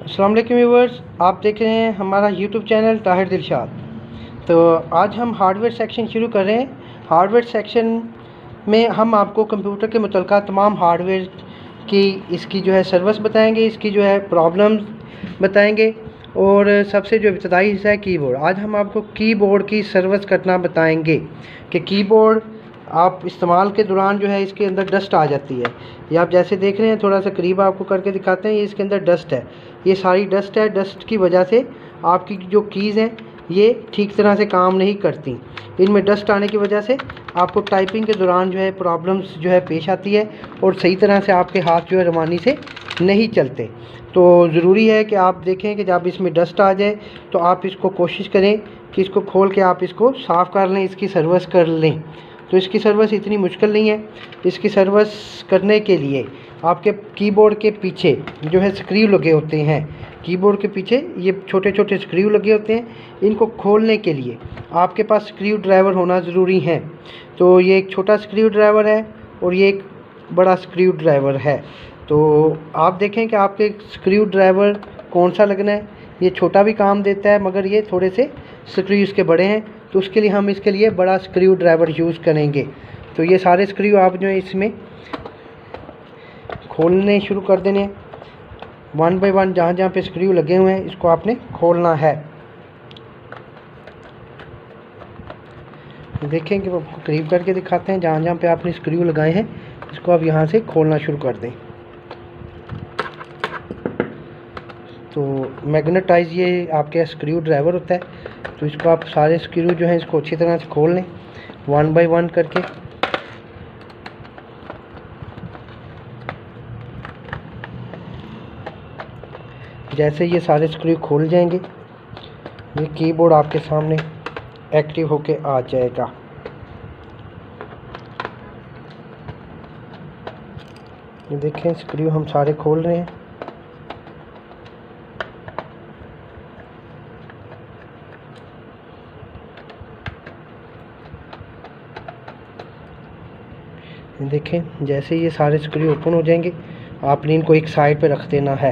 अस्सलाम वालेकुम व्यूअर्स, आप देख रहे हैं हमारा यूट्यूब चैनल ताहिर दिलशाद। तो आज हम हार्डवेयर सेक्शन शुरू कर रहे हैं। हार्डवेयर सेक्शन में हम आपको कंप्यूटर के मुतल्लिक़ तमाम हार्डवेयर की इसकी जो है सर्विस बताएंगे, इसकी जो है प्रॉब्लम्स बताएंगे और सबसे जो इब्तदाई हिस्सा है कीबोर्ड। आज हम आपको कीबोर्ड की सर्विस करना बताएंगे कि कीबोर्ड आप इस्तेमाल के दौरान जो है इसके अंदर डस्ट आ जाती है। ये आप जैसे देख रहे हैं, थोड़ा सा करीब आपको करके दिखाते हैं। ये इसके अंदर डस्ट है, ये सारी डस्ट है। डस्ट की वजह से आपकी जो कीज़ हैं ये ठीक तरह से काम नहीं करती। इनमें डस्ट आने की वजह से आपको टाइपिंग के दौरान जो है प्रॉब्लम्स जो है पेश आती है और सही तरह से आपके हाथ जो है रवानी से नहीं चलते। तो ज़रूरी है कि आप देखें कि जब इसमें डस्ट आ जाए तो आप इसको कोशिश करें कि इसको खोल के आप इसको साफ़ कर लें, इसकी सर्विस कर लें। तो इसकी सर्विस इतनी मुश्किल नहीं है। इसकी सर्विस करने के लिए आपके कीबोर्ड के पीछे जो है स्क्रू लगे होते हैं। कीबोर्ड के पीछे ये छोटे छोटे स्क्रू लगे होते हैं। इनको खोलने के लिए आपके पास स्क्रू ड्राइवर होना ज़रूरी है। तो ये एक छोटा स्क्रू ड्राइवर है और ये एक बड़ा स्क्रू ड्राइवर है। तो आप देखें कि आपके स्क्रू ड्राइवर कौन सा लगना है। ये छोटा भी काम देता है मगर ये थोड़े से स्क्रू इसके बड़े हैं, तो उसके लिए हम इसके लिए बड़ा स्क्रू ड्राइवर यूज़ करेंगे। तो ये सारे स्क्रू आप जो है इसमें खोलने शुरू कर देने, वन बाय वन जहाँ जहाँ पे स्क्रू लगे हुए हैं इसको आपने खोलना है। देखें कि आपको करीब करके दिखाते हैं। जहाँ जहाँ पे आपने स्क्रू लगाए हैं इसको आप यहाँ से खोलना शुरू कर दें। तो मैग्नेटाइज ये आपके स्क्रू ड्राइवर होता है। तो इसको आप सारे स्क्रू जो हैं इसको अच्छी तरह से खोल लें वन बाय वन करके। जैसे ये सारे स्क्रू खोल जाएंगे ये कीबोर्ड आपके सामने एक्टिव होके आ जाएगा। ये देखें स्क्रू हम सारे खोल रहे हैं। देखें जैसे ये सारे स्क्रू ओपन हो जाएंगे आपने इनको एक साइड पे रख देना है।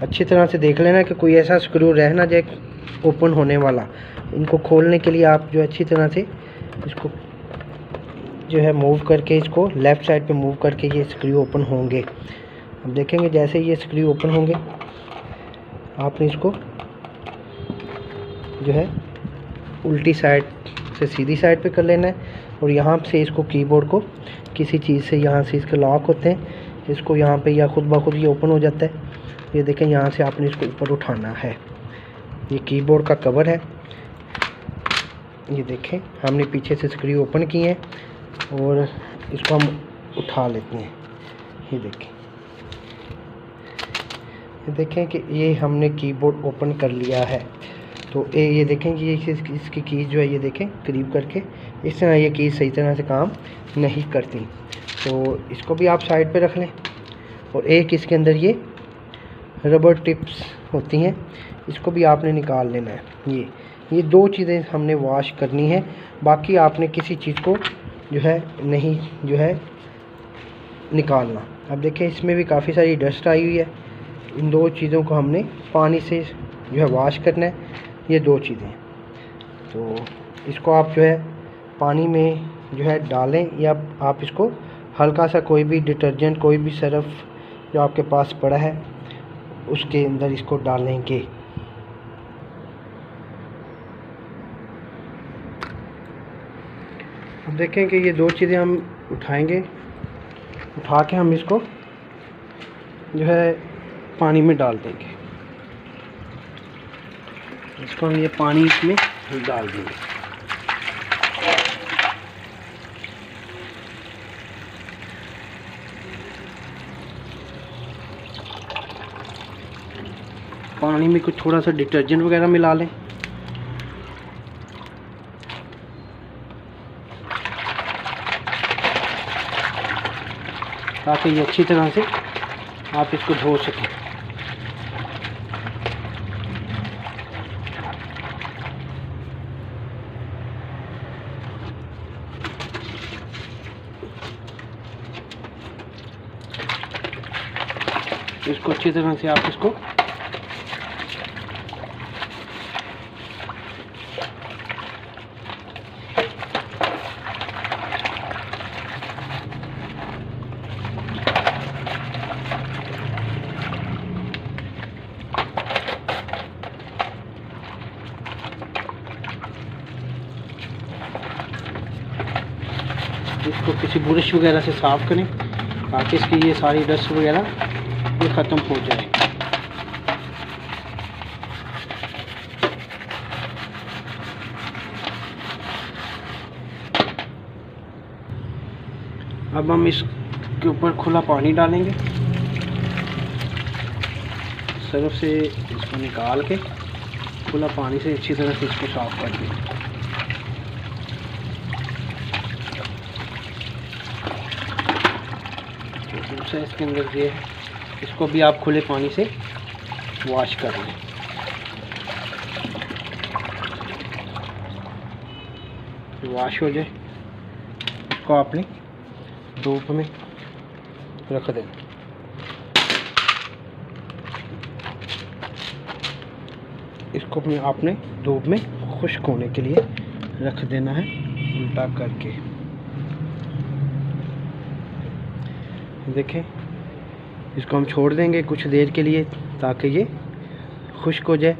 अच्छी तरह से देख लेना कि कोई ऐसा स्क्रू रह ना जाए ओपन होने वाला। इनको खोलने के लिए आप जो अच्छी तरह से इसको जो है मूव करके, इसको लेफ़्ट साइड पे मूव करके ये स्क्रू ओपन होंगे। अब देखेंगे जैसे ये स्क्रू ओपन होंगे आपने इसको जो है उल्टी साइड से सीधी साइड पे कर लेना है और यहाँ से इसको कीबोर्ड को किसी चीज़ से, यहाँ से इसके लॉक होते हैं, इसको यहाँ पे या खुद ब खुद ये ओपन हो जाता है। ये देखें यहाँ से आपने इसको ऊपर उठाना है। ये कीबोर्ड का कवर है। ये देखें हमने पीछे से स्क्रू ओपन किए हैं और इसको हम उठा लेते हैं। ये देखें कि ये हमने कीबोर्ड ओपन कर लिया है। तो ये देखें कि ये इसकी कीज़ जो है ये देखें करीब करके इस तरह ये कीज़ सही तरह से काम नहीं करती। तो इसको भी आप साइड पे रख लें और एक इसके अंदर ये रबर टिप्स होती हैं, इसको भी आपने निकाल लेना है। ये दो चीज़ें हमने वॉश करनी है, बाकी आपने किसी चीज़ को जो है नहीं जो है निकालना। अब देखें इसमें भी काफ़ी सारी डस्ट आई हुई है। इन दो चीज़ों को हमने पानी से जो है वॉश करना है, ये दो चीज़ें। तो इसको आप जो है पानी में जो है डालें या आप इसको हल्का सा कोई भी डिटर्जेंट, कोई भी सर्फ जो आपके पास पड़ा है उसके अंदर इसको डालेंगे। अब देखें कि ये दो चीज़ें हम उठाएंगे, उठा के हम इसको जो है पानी में डाल देंगे। इसको हम ये पानी इसमें डाल देंगे। पानी में कुछ थोड़ा सा डिटर्जेंट वगैरह मिला लें। ताकि ये अच्छी तरह से आप इसको धो सकें। इसको अच्छी तरह से आप इसको किसी ब्रश वगैरह से साफ़ करें ताकि इसकी ये सारी डस्ट वगैरह ये ख़त्म हो जाए। अब हम इसके ऊपर खुला पानी डालेंगे, सर्फ से इसको निकाल के खुला पानी से अच्छी तरह से इसको साफ़ कर देंगे। दूसरा इसके अंदर ये इसको भी आप खुले पानी से वॉश कर लें। वॉश हो जाए इसको आपने धूप में रख दें। इसको भी आपने धूप में खुश्क होने के लिए रख देना है उल्टा करके। देखें, इसको हम छोड़ देंगे कुछ देर के लिए ताकि ये खुश्क हो जाए।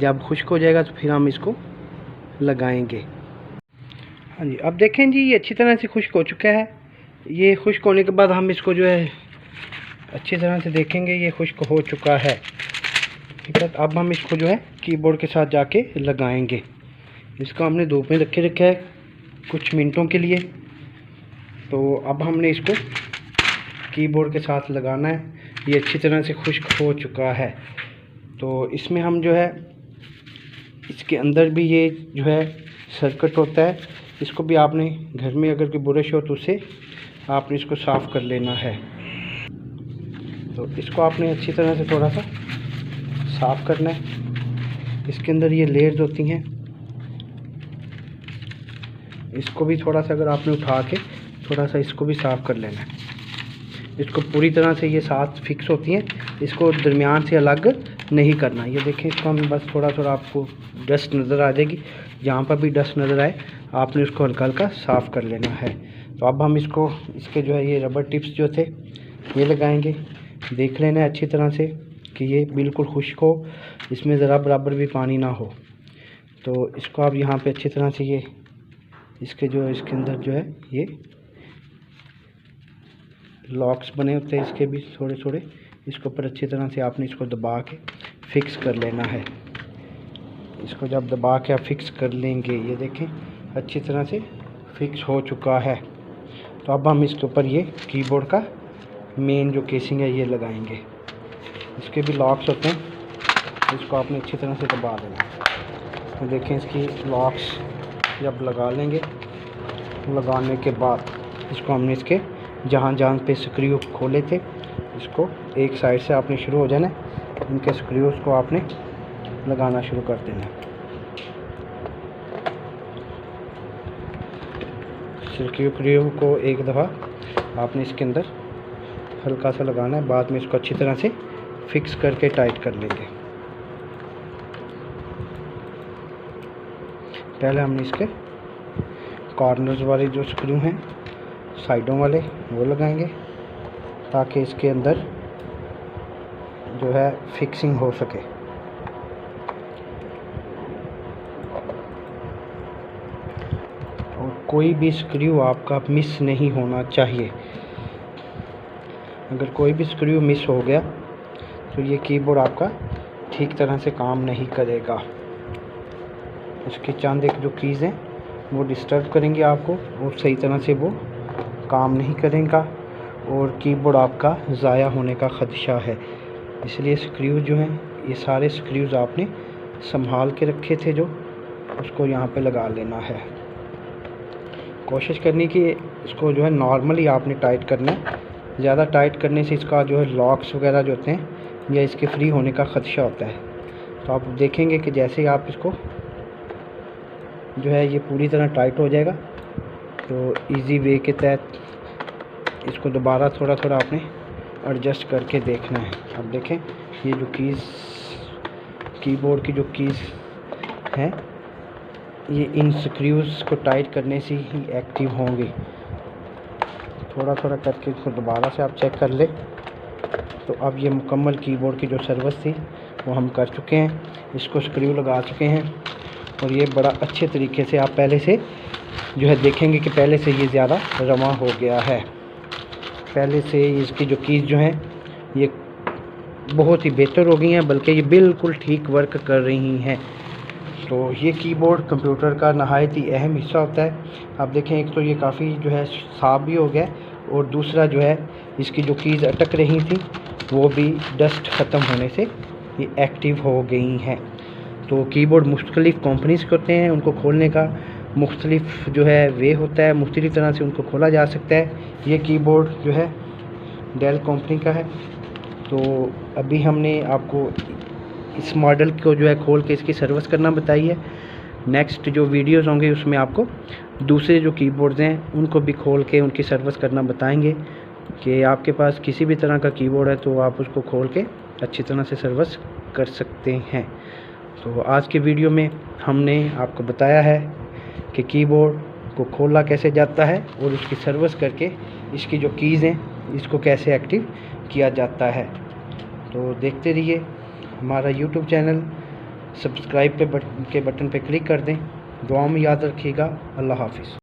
जब खुश्क हो जाएगा तो फिर हम इसको लगाएंगे। हाँ जी, अब देखें जी, ये अच्छी तरह से खुश्क हो चुका है। ये खुश्क होने के बाद हम इसको जो है अच्छी तरह से देखेंगे, ये खुश्क हो चुका है। ठीक है, अब हम इसको जो है कीबोर्ड के साथ जाके लगाएंगे। इसको हमने धूप में रखे रखा है कुछ मिनटों के लिए। तो अब हमने इसको कीबोर्ड के साथ लगाना है। ये अच्छी तरह से खुश्क हो चुका है। तो इसमें हम जो है इसके अंदर भी ये जो है सर्किट होता है, इसको भी आपने घर में अगर कोई ब्रश हो तो उससे आपने इसको साफ़ कर लेना है। तो इसको आपने अच्छी तरह से थोड़ा सा साफ़ करना है। इसके अंदर ये लेयर्स होती हैं, इसको भी थोड़ा सा अगर आपने उठा के थोड़ा सा इसको भी साफ़ कर लेना है। इसको पूरी तरह से ये साथ फिक्स होती हैं, इसको दरमियान से अलग नहीं करना। ये देखें, इसको हम बस थोड़ा थोड़ा आपको डस्ट नज़र आ जाएगी, जहाँ पर भी डस्ट नज़र आए आपने उसको हल्का हल्का साफ़ कर लेना है। तो अब हम इसको इसके जो है ये रबर टिप्स जो थे ये लगाएंगे। देख लेना है अच्छी तरह से कि ये बिल्कुल खुश्क हो, इसमें ज़रा बराबर भी पानी ना हो। तो इसको आप यहाँ पे अच्छी तरह से ये इसके अंदर जो है ये लॉक्स बने होते हैं, इसके भी थोड़े थोड़े इसके ऊपर अच्छी तरह से आपने इसको दबा के फिक्स कर लेना है। इसको जब दबा के आप फिक्स कर लेंगे, ये देखें अच्छी तरह से फिक्स हो चुका है। तो अब हम इसके ऊपर ये कीबोर्ड का मेन जो केसिंग है ये लगाएंगे। इसके भी लॉक्स होते हैं, इसको आपने अच्छी तरह से दबा देना। तो देखें, इसकी लॉक्स जब लगा लेंगे, लगाने के बाद इसको हमने इसके जहाँ पे स्क्रू खोले थे इसको एक साइड से आपने शुरू हो जाना, इनके स्क्रूज को आपने लगाना शुरू कर देना। स्क्रू को एक दफ़ा आपने इसके अंदर हल्का सा लगाना है, बाद में इसको अच्छी तरह से फिक्स करके टाइट कर लेंगे। पहले हमने इसके कॉर्नर्स वाले जो स्क्रू हैं साइडों वाले वो लगाएंगे ताकि इसके अंदर जो है फिक्सिंग हो सके। और कोई भी स्क्रू आपका मिस नहीं होना चाहिए। अगर कोई भी स्क्रू मिस हो गया तो ये कीबोर्ड आपका ठीक तरह से काम नहीं करेगा। इसके चंद एक जो कीज़ हैं वो डिस्टर्ब करेंगे आपको और सही तरह से वो काम नहीं करेगा और कीबोर्ड आपका ज़ाया होने का ख़दशा है। इसलिए स्क्रू जो हैं ये सारे स्क्रूज आपने संभाल के रखे थे जो उसको यहाँ पे लगा लेना है। कोशिश करनी कि इसको जो है नॉर्मली आपने टाइट करना है। ज़्यादा टाइट करने से इसका जो है लॉक्स वगैरह जो होते हैं या इसके फ्री होने का ख़दशा होता है। तो आप देखेंगे कि जैसे ही आप इसको जो है ये पूरी तरह टाइट हो जाएगा तो इजी वे के तहत इसको दोबारा थोड़ा थोड़ा आपने एडजस्ट करके देखना है। अब देखें ये जो कीज़, कीबोर्ड की जो कीज़ हैं, ये इन स्क्रूज़ को टाइट करने से ही एक्टिव होंगे। थोड़ा थोड़ा करके इसको दोबारा से आप चेक कर ले। तो अब ये मुकम्मल कीबोर्ड की जो सर्विस थी वो हम कर चुके हैं, इसको स्क्रू लगा चुके हैं और ये बड़ा अच्छे तरीके से आप पहले से जो है देखेंगे कि पहले से ये ज़्यादा रवां हो गया है। पहले से इसकी जो कीज़ जो हैं ये बहुत ही बेहतर हो गई हैं, बल्कि ये बिल्कुल ठीक वर्क कर रही हैं। तो ये कीबोर्ड कंप्यूटर का नहायत ही अहम हिस्सा होता है। आप देखें एक तो ये काफ़ी जो है साफ भी हो गया और दूसरा जो है इसकी जो कीज़ अटक रही थी वो भी डस्ट ख़त्म होने से ये एक्टिव हो गई हैं। तो कीबोर्ड मुख्तलिफ़ कंपनीज़ के होते हैं, उनको खोलने का मुख्तलिफ़ जो है वे होता है, मुख्तलिफ़ तरह से उनको खोला जा सकता है। ये कीबोर्ड जो है डेल कंपनी का है। तो अभी हमने आपको इस मॉडल को जो है खोल के इसकी सर्विस करना बताई है। नेक्स्ट जो वीडियोस होंगे उसमें आपको दूसरे जो कीबोर्ड्स हैं उनको भी खोल के उनकी सर्विस करना बताएंगे कि आपके पास किसी भी तरह का कीबोर्ड है तो आप उसको खोल के अच्छी तरह से सर्विस कर सकते हैं। तो आज के वीडियो में हमने आपको बताया है कि कीबोर्ड को खोला कैसे जाता है और उसकी सर्विस करके इसकी जो कीज़ हैं इसको कैसे एक्टिव किया जाता है। तो देखते रहिए हमारा YouTube चैनल, सब्सक्राइब के बटन पे क्लिक कर दें। दुआ में याद रखिएगा। अल्लाह हाफ़िज़।